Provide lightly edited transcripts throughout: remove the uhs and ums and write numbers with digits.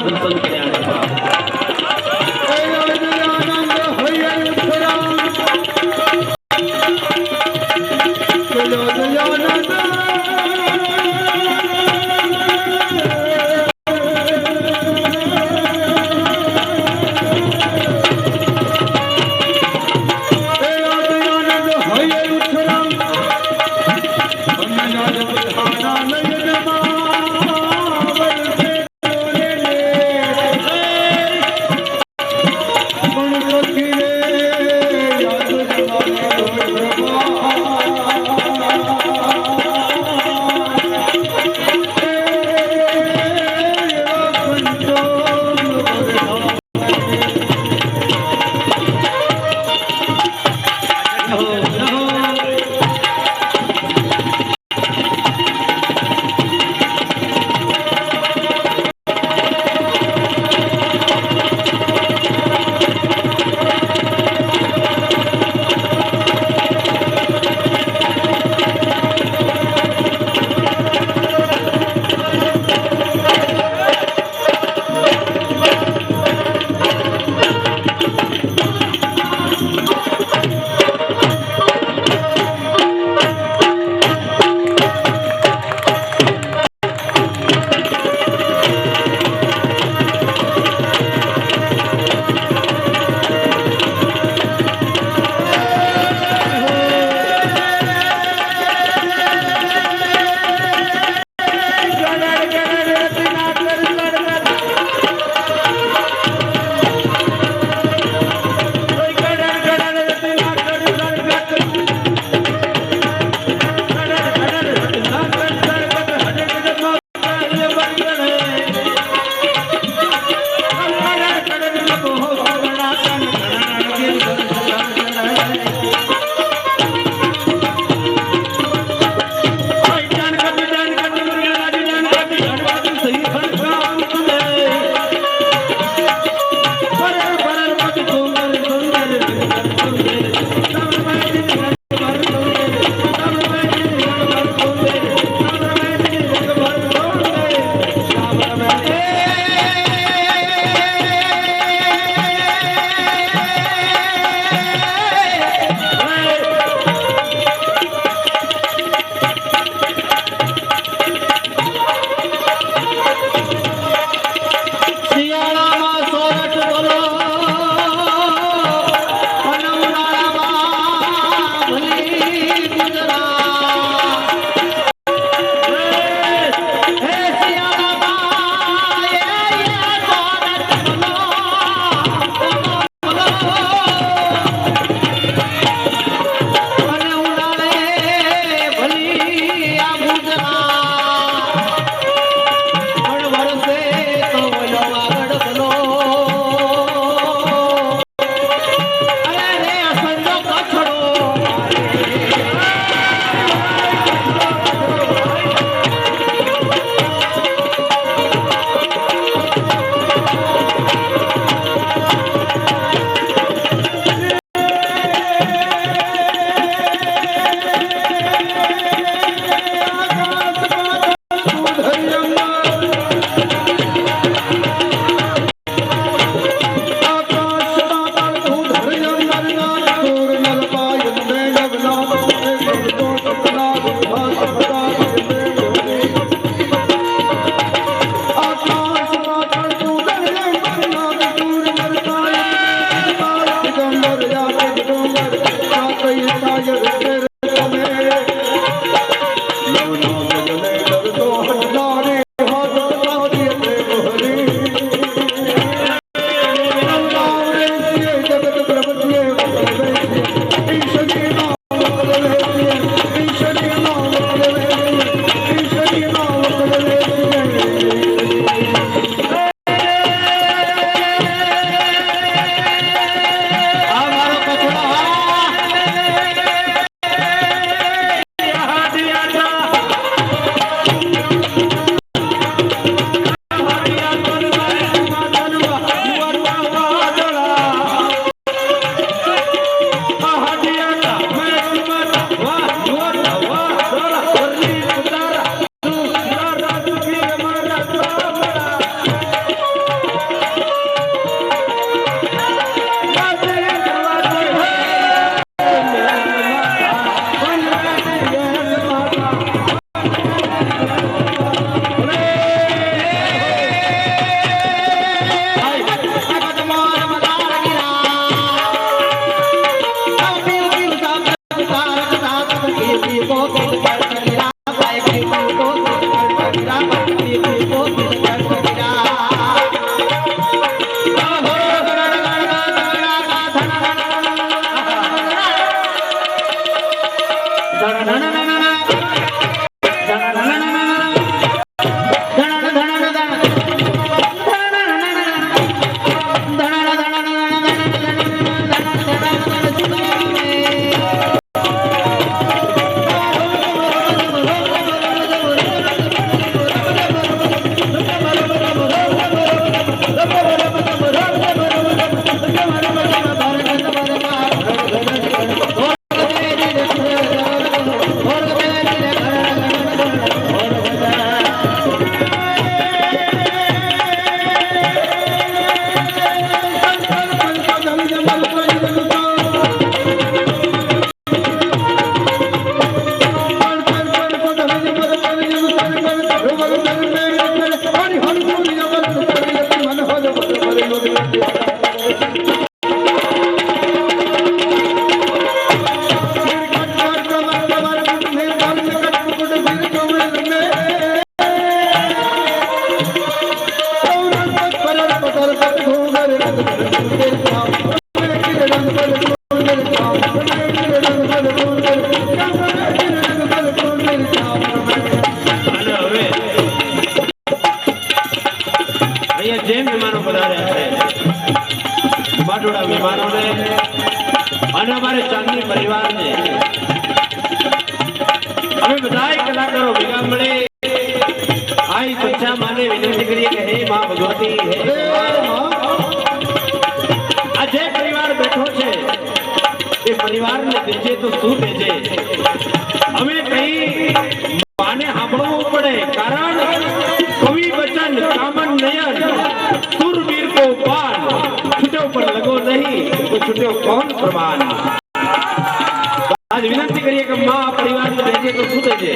દર્શન કર્યા आज विनती करिए कि मां परिवार में भेजे तो सुते जे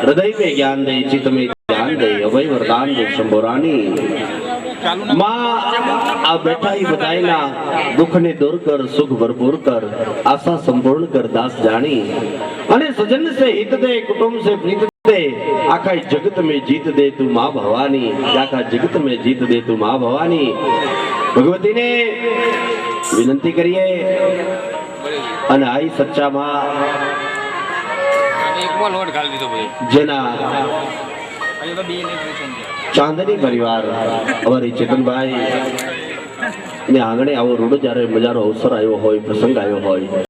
हृदय में ज्ञान दे, चित्त में ध्यान दे, अभय वरदान दे शंभो रानी। मां आ बैठा ही बताई ना, दुख ने दूर कर, सुख भरपूर कर, आशा संपूर्ण कर दास जानी। अने सजन से हित दे, कुटुंब से प्रीत दे, आखा जगत में जीत दे तू मां भवानी, आखा जगत में जीत दे तू मां भवानी। भगवती ने विनंती करिए અને આઈ સચ્ચા માં જેના ચાંદની પરિવાર અમારી ચેતનભાઈ ને આંગણે આવો રૂડો જ્યારે મજાનો અવસર આવ્યો હોય, પ્રસંગ આવ્યો હોય,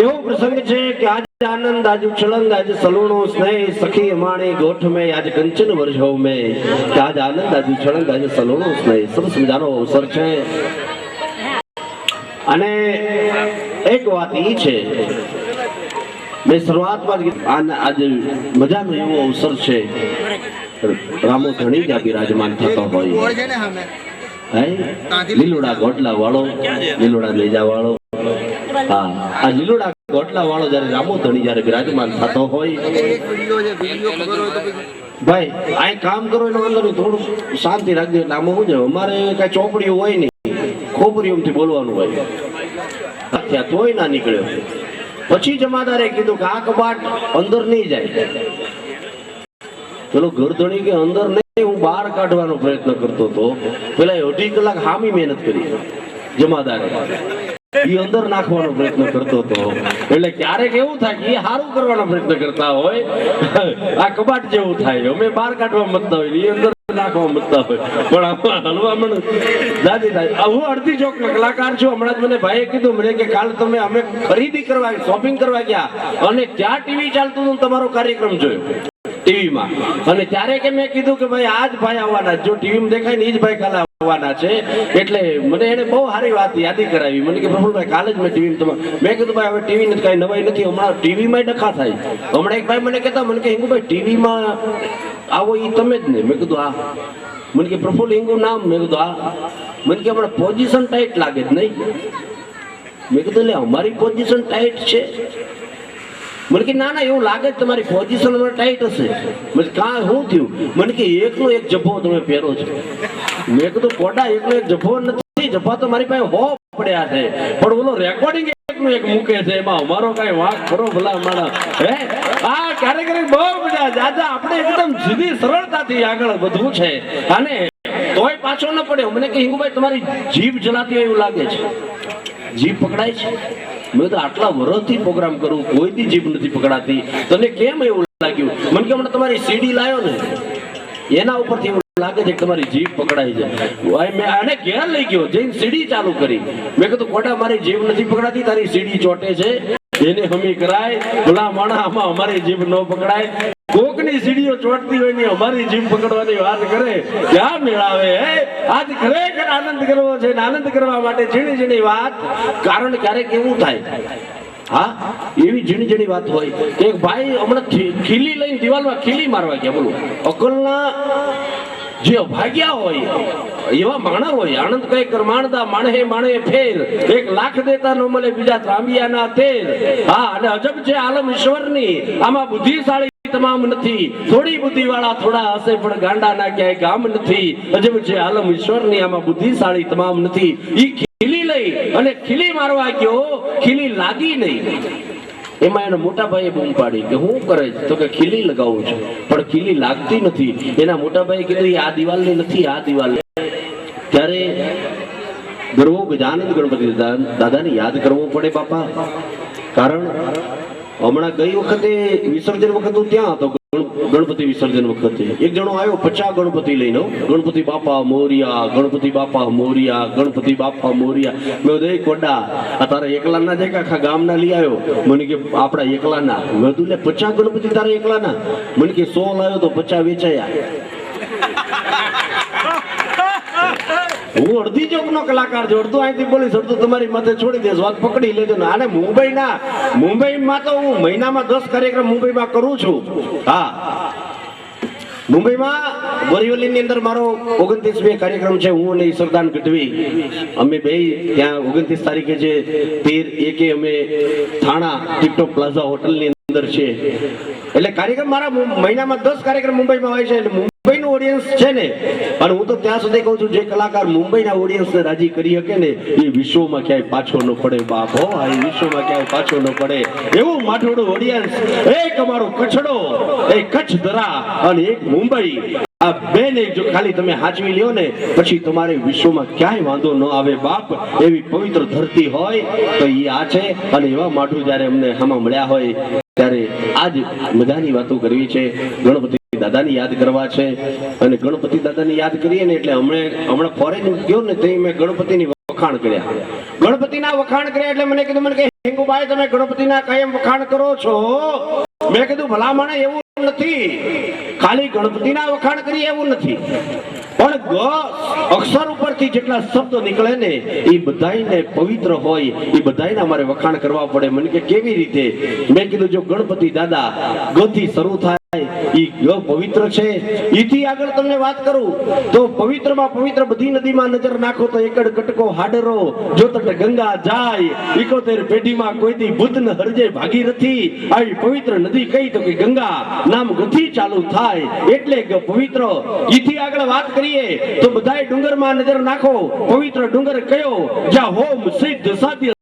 એવો પ્રસંગ છે કે આજ આનંદ, આજ ઉછળંગ, આજ સલુણો સ્નેહ, સખી અમાણી ગોઠ में, आज कंचन वर्षो में, आज आनंद, आज उछળંગ, आज સલુણો સ્નેહ, સરસ મજાનો અવસર છે। અને એક વાત ઈ છે, મેં શરૂઆતમાં आज મજાનો એવો અવસર છે, રામો ધણીજા બિરાજમાન થતો હોય, લીલુડા ગોટલા વાળો, લીલુડા લેજા વાળો, હા આ લીલુડા ગોટલા વાળો જયારે રામો ધણી જયારે બિરાજમાન થતો હોય, ભાઈ આ કામ કરો એનો અંદર થોડું શાંતિ રાખજો। એટલે આમાં શું છે, અમારે કઈ ચોપડીઓ હોય નહીં, ખોપરીઓથી બોલવાનું હોય, તોય ના નીકળ્યો। પછી જમાદારે કીધું કે આ કબાટ અંદર નહીં જાય, પેલો ઘરધણી કે અંદર નહીં, હું બહાર કાઢવાનો પ્રયત્ન કરતો હતો, પેલા 2.5 કલાક હામી મહેનત કરી જમાદારે, એ અંદર નાખવાનો પ્રયત્ન કરતો હતો। એટલે ક્યારેક એવું થાય કે એ સારું કરવાનો પ્રયત્ન કરતા હોય, આ કબાટ જેવું થાય, અમે બહાર કાઢવા મતતા હોય, એ અંદર નાખવા મતતા હોય, પણ હલવા મને દાદી થાય। હું અડધી ચોક કલાકાર છું। હમણાં જ મને ભાઈએ કીધું, મને કે કાલ તમે અમે ખરીદી કરવા, શોપિંગ કરવા ગયા અને ત્યાં ટીવી ચાલતું હતું, તમારો કાર્યક્રમ જોયો ટીવીમાં, અને ત્યારે કે મેં કીધું કે ભાઈ આજ ભાઈ આવવાના, જો ટીવીમાં દેખાય ને એ જ ભાઈ કાલે આવવાના છે। એટલે મને એને બહુ સારી વાત યાદી કરાવી, મને કે પ્રફુલભાઈ કાલે જ મેં ટીવીમાં, મેં કીધું ભાઈ હવે ટીવી નથી, કઈ નવાઈ નથી, હમણાં ટીવીમાં ડખા થાય। હમણાં એક ભાઈ મને કહેતા, મને કે હિંગુભાઈ ટીવીમાં આવો એ તમે જ ને? મેં કીધું હા। મને કે પ્રફુલ હિંગુ નામ? મેં કીધું હા। મને કે હમણાં પોઝિશન ટાઈટ લાગે જ નહીં? મેં કીધું એટલે અમારી પોઝિશન ટાઈટ છે? મને કે ના ના એવું લાગે જ તમારી પોઝિશન ટાઈટ હશે। મને કાં શું થયું? મને કે એકનો એક જભ્ભો તમે પહેરો છો। મેં કીધું કોડા એકનો એક જભ્ભો નથી, જભ્ભા તો મારી પાસે હો પડ્યા છે, પણ ઓલો રેકોર્ડિંગ એકનો એક મૂકે છે, એમાં અમારો કઈ વાંક ખરો ભલા માણસ હે? આ ક્યારેક બહુ બધા દાદા આપણે એકદમ સીધી સરળતાથી આગળ વધવું છે અને તોય પાછો ન પડ્યો. મને કે હિંગુભાઈ તમારી જીભ જલાતી હોય એવું લાગે છે. જીભ પકડાય છે? મેં તો આટલા વર્ષથી પ્રોગ્રામ કરું કોઈથી જીભ નથી પકડાતી. તને કેમ એવું લાગ્યું? મને કે હમણાં તમારી સીડી લાયો ને એના ઉપરથી એવું લાગે છે કે તમારી જીભ પકડાઈ જાય. મેં આને ઘેર લઈ ગયો, જઈને સીડી ચાલુ કરી. મેં કીધું કોટા મારી જીભ નથી પકડાતી, તારી સીડી ચોટે છે એને હમી કરાય. ભલા માણા આમાં અમારી જીભ ન પકડાય. કોકની સીડીઓ ચોટતી હોય ને અમારી જીભ પકડવાની વાત કરે ક્યાં મેળાવે? આજ ખરેખર આનંદ કરવો છે. આનંદ કરવા માટે ઝીણી ઝીણી વાત. કારણ ક્યારેક એવું થાય, હા એવી ઝીણી ઝીણી વાત હોય કે ભાઈ હમણાં ખીલી લઈને દિવાલમાં ખીલી મારવા ગયા. બોલો અકલના જે ભાગ્યા હોય એવા માણા હોય. આનંદ કઈ કરમાણદા માણે માણે ફેર, 1 લાખ દેતા નો મળે બીજા ત્રાંબિયાના તેર. હા અને અજબ છે આલમ ઈશ્વરની, આમાં બુદ્ધિશાળી તમામ નથી. થોડી બુદ્ધિ વાળા થોડા હશે પણ ગાંડા ના ક્યાંય ગામ નથી. અજબ છે આલમ ઈશ્વરની, આમાં બુદ્ધિશાળી તમામ નથી. ઈ ખીલી લઈ અને ખીલી મારવા ગયો, ખીલી લાગી નહીં. એમાં એના મોટા ભાઈએ બૂમ પાડી કે હું કરે તો કે ખીલી લગાવું છું પણ ખીલી લાગતી નથી. એના મોટા ભાઈએ કીધું આ દિવાલની નથી, આ દિવાલ. ત્યારે ગરવો ગજાનંદ ગણપતિ દાદાને યાદ કરવો પડે બાપા. કારણ હમણાં ગઈ વખતે વિસર્જન વખત હું ત્યાં હતો. ગણપતિ વિસર્જન વખતે એક જણો આવ્યો 50 ગણપતિ લઈને, ગણપતિ બાપા મોરિયા, ગણપતિ બાપા મોરિયા, ગણપતિ બાપા મોરિયા. મેં દે કોડા આ તારા એકલાના છે કે આખા ગામના લઈ આવ્યો? મને કે આપણા એકલાના. મેં તું લે 50 ગણપતિ તારા એકલાના? મને કે 100 લાવ્યો તો 50 વેચાયા. હું અડધી ચોકનો કલાકાર છું, અડધું અહીંથી બોલીશ, અડધું તમારી માથે છોડી દઈશ. વાત પકડી લેજો ને. આને મુંબઈમાં તો હું મહિનામાં 10 કાર્યક્રમ મુંબઈમાં કરું છું. હા મુંબઈમાં બોરીવલીની અંદર મારો 29મી કાર્યક્રમ છે. હું અને ઈશ્વરદાન ગઢવી અમે બે ત્યાં 29 તારીખે છે. 13/1 અમે થાણા ટિકટોક પ્લાઝા હોટલની અંદર છે. એટલે કાર્યક્રમ મારા મહિનામાં 10 કાર્યક્રમ મુંબઈમાં હોય છે. એટલે મુંબઈનું ઓડિયન્સ છે ને, અને હું તો ત્યાં સુધી કહું છું જે કલાકાર મુંબઈના ઓડિયન્સને રાજી કરી શકે ને એ વિશ્વમાં ક્યાંય પાછો ન પડે બાપ. હો એ વિશ્વમાં ક્યાંય પાછો ન પડે એવું માઠોડું ઓડિયન્સ. એક અમારો કચ્છડો, એક કચ્છ ધરા અને એક મુંબઈ, આ બેને જો ખાલી તમે હાચવી લ્યો ને પછી તમારે વિશ્વમાં ક્યાંય વાંધો ન આવે બાપ. એવી પવિત્ર ધરતી હોય તો એ આ છે. અને એવા માઠું જયારે અમને આમાં મળ્યા હોય ત્યારે આજ મજાની વાતો કરવી છે. ગણપતિ દાદાની યાદ કરવા છે. અને ગણપતિ દાદાની યાદ કરીએ ને એટલે હમણાં ફોરેન ગયો ને તે મેં ગણપતિની વખાણ કર્યા. ગણપતિના વખાણ કર્યા એટલે મને કીધું, મને કે હિંગુભાઈ તમે ગણપતિના કાયમ વખાણ કરો છો? મેં કીધું ભલામણ એવું નથી, ખાલી ગણપતિના વખાણ કરીએ એવું નથી, પણ અક્ષર ઉપરથી જેટલા શબ્દો નીકળે ને એ બધાયને પવિત્ર હોય, એ બધાયને અમારે વખાણ કરવા પડે. મને કે કેવી રીતે? મેં કીધું જો ગણપતિ દાદા ગથી શરૂ થાય ઈ પવિત્ર છે. ઈથી આગળ તમને વાત કરું તો પવિત્રમાં પવિત્ર બધી નદીમાં નજર નાખો તો એકડ કટકો હાડરો, જો તટ ગંગા જાય 71 પેઢીમાં કોઈથી ભૂત ન હરજે ભાગીરથી. આવી પવિત્ર નદી કઈ તો કે ગંગા, નામ ગથી ચાલુ થાય એટલે કે પવિત્ર. ઈથી આગળ વાત કરીએ તો બધાય ડુંગરમાં નજર નાખો, પવિત્ર ડુંગર કયો? જ્યાં હોમ સિદ્ધ સાધ્ય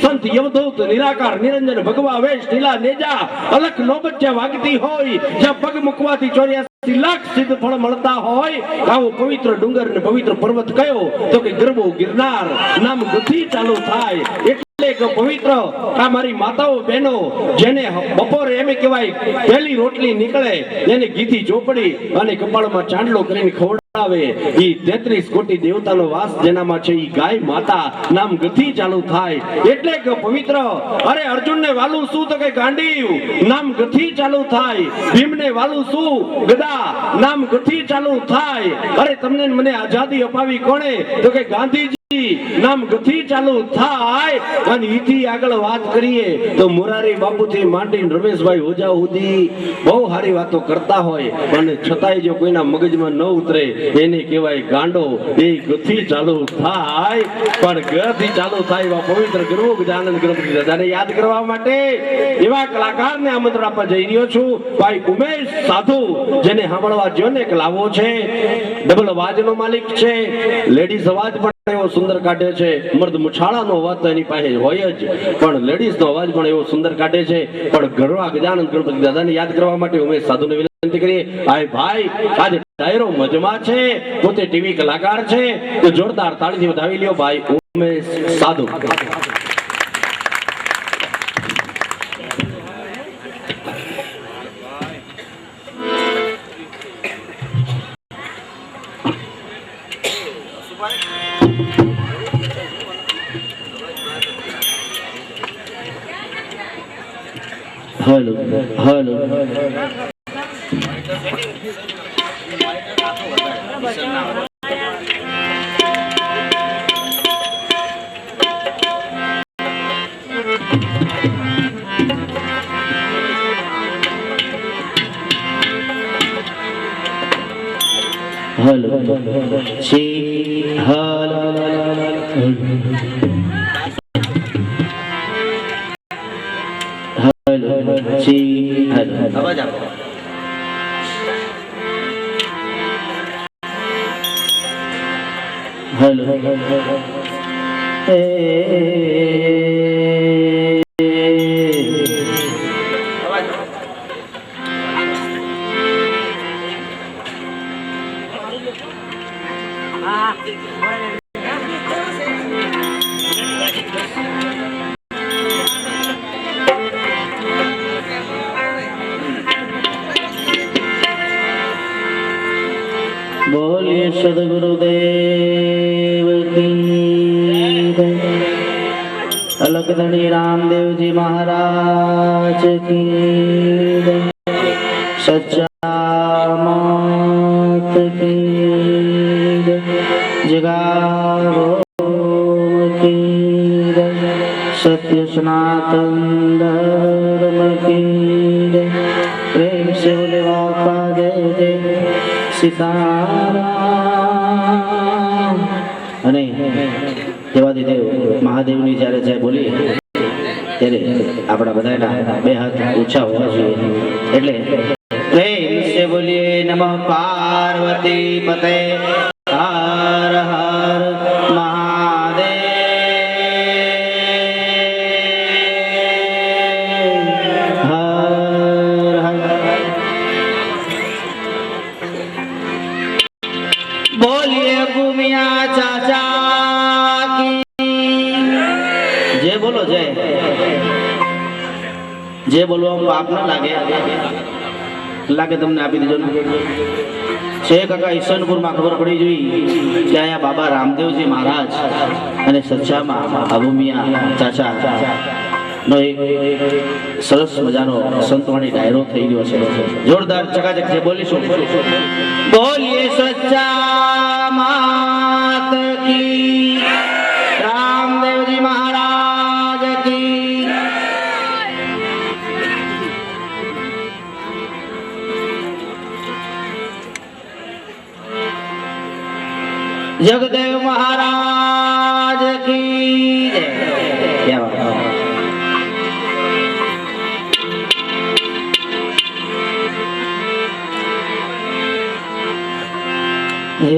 સંત યમદૂત નિરાકાર નિરંજન ભગવા વેશ ઢીલા નેજા અલખ નોબત વાગતી હોય, જ્યાં પગ મૂકવાથી 84 લાખ સિદ્ધ ફળ મળતા હોય. આવો પવિત્ર ડુંગર ને પવિત્ર પર્વત કયો? તો કે ગરબો ગિરનાર, નામ ગથી ચાલુ થાય એટલે કે પવિત્ર. આ મારી માતાઓ બહેનો જેને બપોરે એમ કહેવાય પહેલી રોટલી નીકળે એને ઘીથી ચોપડી અને કપાળમાં ચાંદલો કરીને ખવડાવે. ઈ 33 કોટી દેવતાનો વાસ જેનામાં છે ઈ ગાય માતા, નામ ગથી ચાલુ થાય એટલે કે પવિત્ર. અરે અર્જુનને વાલું શું? તો કે ગાંડીવ, નામ ગથી ચાલુ થાય. ભીમને વાલું શું? ગદા, નામ ગથી ચાલુ થાય. અરે તમને મને આઝાદી અપાવી કોણે? તો કે ગાંધીજી, નામ ગથી ચાલુ થાય. અને ઈથી આગળ વાત કરીએ તો મોરારી બાપુથી માંડીને રમેશભાઈ ઓઝા સુધી બહુ સારી વાતો કરતા હોય અને છતાંય જો કોઈના મગજમાં ન ઉતરે એને કહેવાય ગાંડો. એ ગથી ચાલુ થાય પણ ગથી ચાલુ થાય એવા પવિત્ર ગરવો ગજાનંદ ગણપતિ દાદાને યાદ કરવા માટે એવા કલાકારને આમંત્રણ આપવા જઈ રહ્યો છું. ભાઈ ઉમેશ સાધુ, જેને સાંભળવા જો ને એક લાવો છે. ડબલ અવાજનો માલિક છે, લેડીઝ અવાજ પણ એવો સુંદર કાઢે છે, મર્દ મુછાળાનો અવાજ તો એની પાસે હોય જ, પણ લેડીઝનો અવાજ પણ એવો સુંદર કાઢે છે. પણ ગરવા ગજાનંદ ગણપતિ દાદાને યાદ કરવા માટે ઉમેશ સાધુને વિનંતી કરીએ. આય ભાઈ, આજે ડાયરો મજમાં છે, પોતે ટીવી કલાકાર છે, તો જોરદાર તાળીથી વધાવી લ્યો ભાઈ ઉમેશ સાધુ. हेलो हेलो हेलो सी हेलो जी हेलो आवाज आपको हेलो बोलिए सदगुरुदेव की अलकधनी रामदेव जी महाराज की सच्चा मात की जगावो की सत्य सनातन धर्म की प्रेम से बोले बापा जय जय सीताराम. અને દેવાદિદેવ મહાદેવની જ્યારે જય બોલીએ ત્યારે આપણા બધાના બે હાથ ઊંચા હોવા જોઈએ. એટલે પ્રેમ સે બોલીએ નમઃ પાર્વતી પતે હર હર મહાદેવ. હર હર बोलिए भूमिया चाचा की जय. बोलो जय. जय बोलवा पाप ना लागे लागे તમને આપી દીધો છે કાકા. ઈશ્વરપુર માં ખબર પડી જોઈ કે આયા બાબા રામદેવજી મહારાજ અને સચ્ચામાં અભૂમિયા ચાચા નો એક સરસ મજાનો સંતવાણી ડાયરો થઈ ગયો છે. જોરદાર ચકાચક છે બોલીશું. બોલીએ સચ્ચા માત કી રામદેવજી મહારાજ કી. जगदेव महाराज की जय. क्या बात है. हे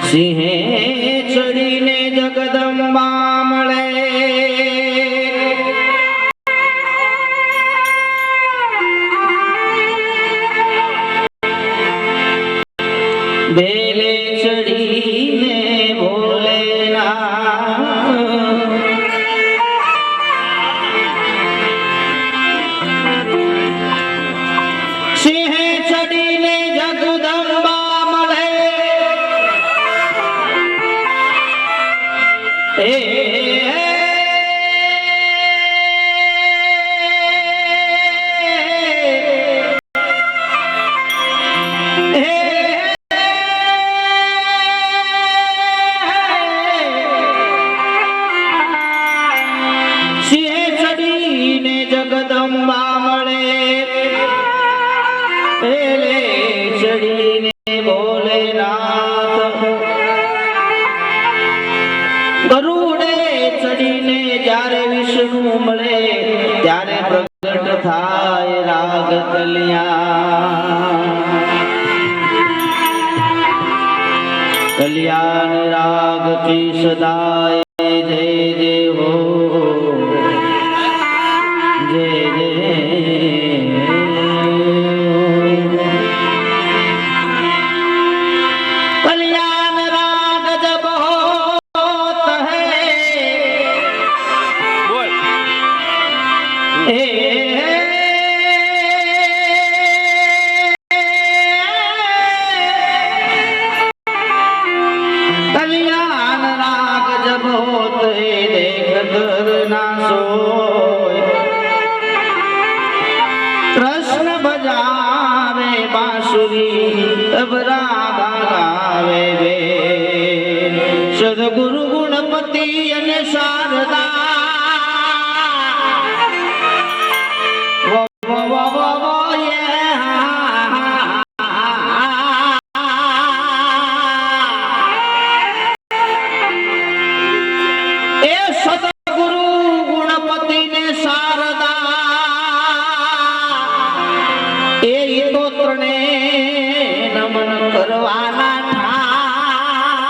સિંહે ચડીને જગદંબા મળે ભોલેનાથ ગરુડે ચડીને જ્યારે વિષ્ણુ મળે ત્યારે પ્રગટ થાય રાગ કલ્યાણ રાગ કી સદાય જય જય હો જય જય कल्याण राग जब होत है कल्याण राग जब होत है देख कर ना सोए कृष्ण बजावे बांसुरी तब राधा गावे वे सदगुरु गुणपति અને શારદા વો વો વો વો વો એ સદગુરુ ગુણપતિ ને શારદા એ સ્તોત્રને નમન કરવાના ઠામ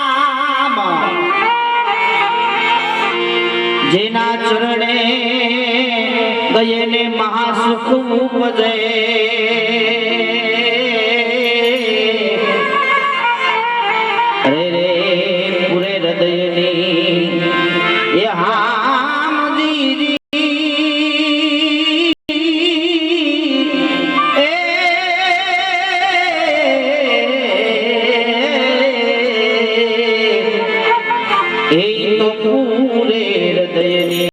જેના ચરણે ગયેને મહાસુખ ઉપજે રે રે પૂરે હૃદયની એ હામ દીદી એ તો પૂરે હૃદયની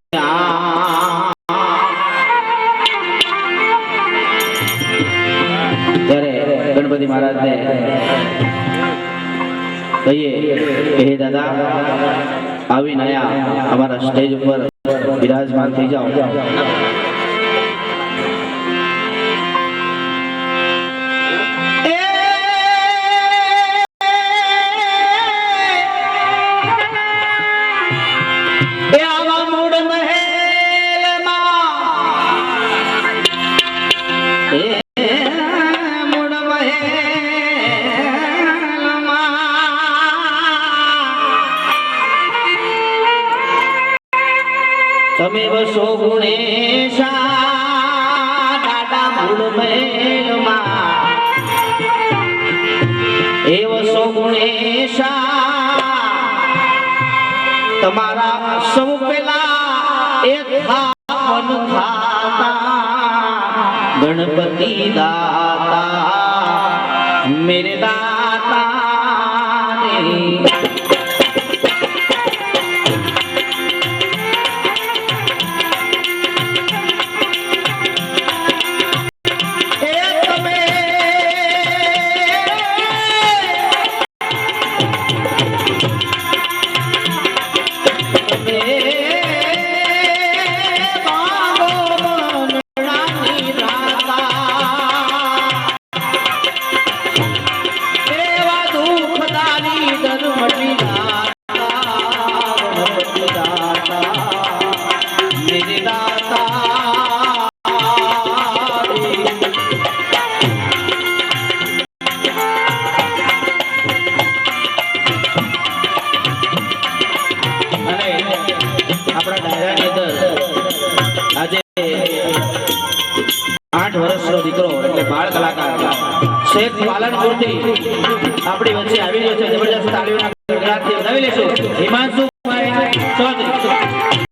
ત્યારે ગણપતિ મહારાજને કહીએ હે દાદા આવી નયા અમારા સ્ટેજ ઉપર બિરાજમાન થઈ જાઓ તમે વસો ગુણેશા દાદા મૂળ મહેલમાં એ વસો ગુણેશા તમારા સૌ પેલા એક થાપન થાતા ગણપતિ દાતા મેરે દાતા રે શેખ પાલનપુરથી આપણી વચ્ચે આવી રહ્યો છે જબરજસ્ત તાળીઓના ગણગણાટથી વધાવી લેશું હિમાંશુભાઈ ચૌધરી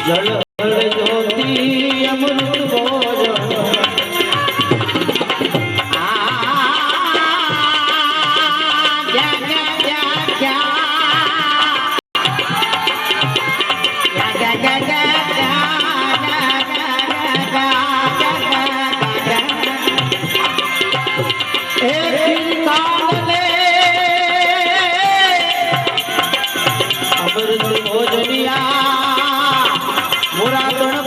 જળ જ્યોતિ અમૃત ભોજન અમૃત ભોજનિયા મોરા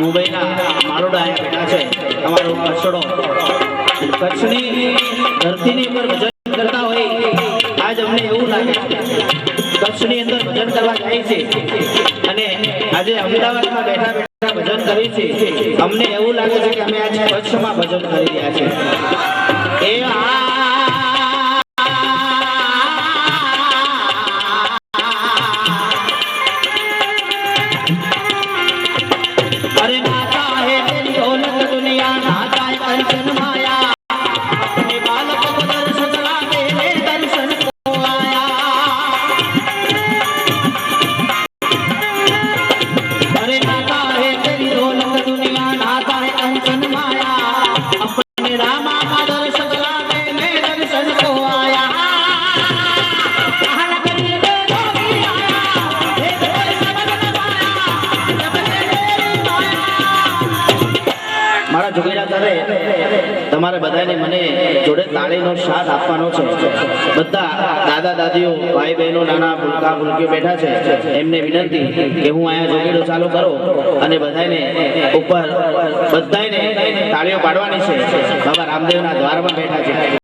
મુંબઈના માળોડા અહીંયા બેઠા છે. અમારો કચ્છડો કચ્છની ધરતીની ઉપર ભજન કરતા હોય આજ અમને એવું લાગે કચ્છની અંદર ભજન કરવા જાય છે અને આજે અમદાવાદમાં બેઠા બેઠા ભજન કરી છે. અમને એવું લાગે છે કે અમે આજે કચ્છમાં ભજન કરી રહ્યા છીએ. એ अरे नाता है तेरी दौलत दुनिया नाता है कंचन माया अपने बालक को दर्शन ला मेरे दर्शन को आया. अरे नाता है तेरी दौलत दुनिया नाता है कंचन माया अपने रामा का दर्शन ला मेरे दर्शन को आया. મારા જોગીરા કરે તમારે બધાને મને જોડે તાળીનો સાથ આપવાનો છે. બધા દાદા દાદીઓ ભાઈ બહેનો નાના ભૂલકા ભૂલકીઓ બેઠા છે એમને વિનંતી કે હું અહીંયા જોગીડો ચાલુ કરો અને બધાને ઉપર બધાને તાળીઓ પાડવાની છે. બાબા રામદેવના દ્વારમાં બેઠા છે.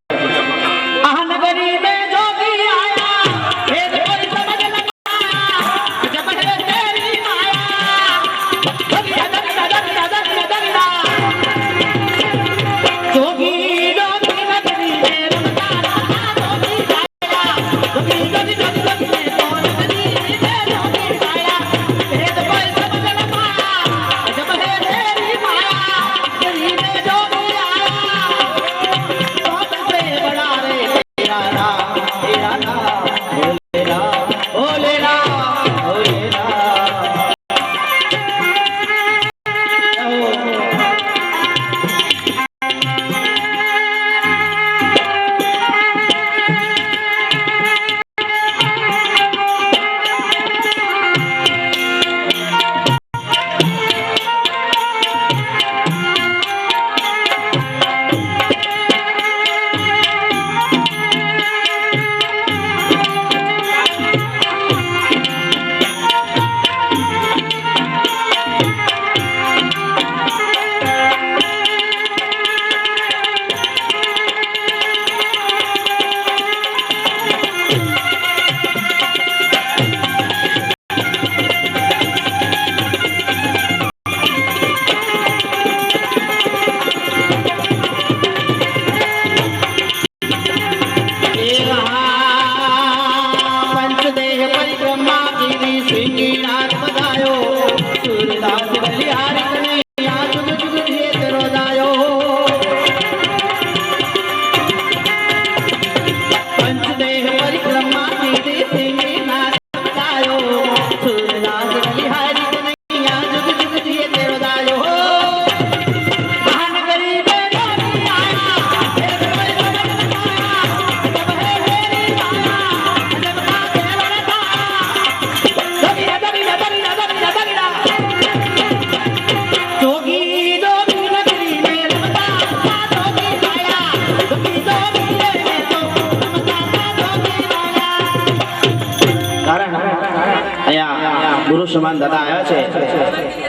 ગુરુ સમાન દાદા આવ્યા છે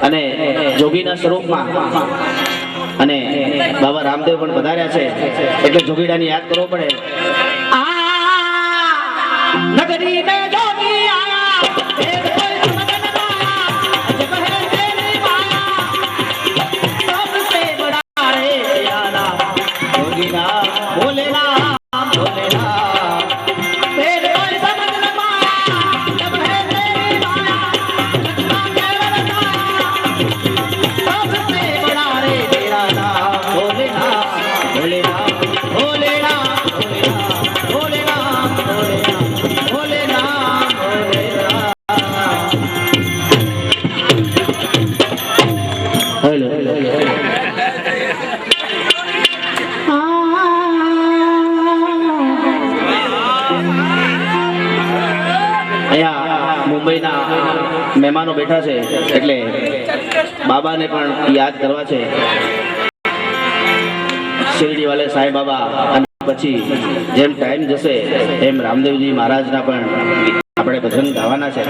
અને જોગીના સ્વરૂપમાં અને બાબા રામદેવ પણ પધાર્યા છે એટલે જોગીડાને યાદ કરવો પડે. નગરી મે જોગી મુંબઈના મહેમાનો બેઠા છે એટલે બાબાને પણ યાદ કરવા છે. શિરડી વાલે સાંઈ બાબા અને પછી જેમ ટાઈમ જશે એમ રામદેવજી મહારાજના પણ આપણે ભજન ગાવાના છે.